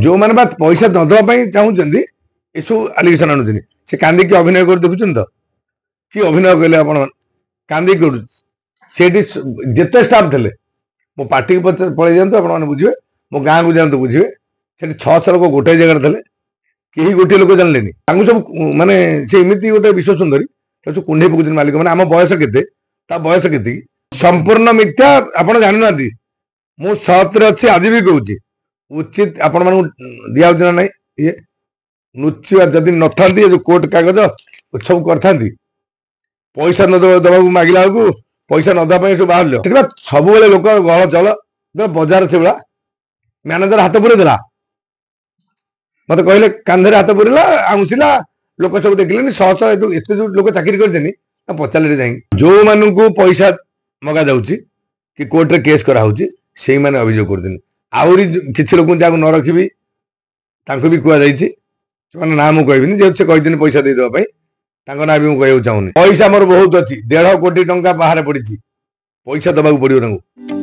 जो मैंने बात पैसा नदवा चाहूँ एसब आलिगेसन आणुन से कांदिकी अभिनय कर देखुं तो कि अभिनय कहले आप कांदी कर जिते स्टाफ थे मो पार्टी पलि जातु आप बुझे मो गाँव को जातु बुझे से 600 लोक गोटे जगह थे कहीं गोटे लोक जानले सब माने से एमती गोटे विश्व सुंदरी तो कुंडे पकड़ मालिक मैंने आम बयस के बयस के संपूर्ण मिथ्या आप जाना मु सतरे अच्छे आज भी कहूँ उचित आपण मान दिया ना ये नुचिया जदि न था जो कोर्ट कागज सब कर पैसा न दबा मागिला बेलू पैसा नदा सब बाहर सब लोक गहल चल बजार से भाया मैनेजर हाथ पुरे देला मत कहले कांधे हाथ पुरला आउंसला लोक सब देखिले 100 एत जो लोक चाकरी कर पचारे जाए जो मान को पैसा मगा जाऊँगी कि कोर्ट रे केस कराऊँगी से मैंने अभियोग कर आहरी किसी लोक जहाँ न रखी भी कहुई ना मुझे कहबी जेहतु से कही पैसा देदेवाई ना भी मुझे कहूँ चाहूनी पैसा मोर बहुत अच्छी 1.5 कोटी टंका बाहर पड़ी पैसा दबाक पड़ो।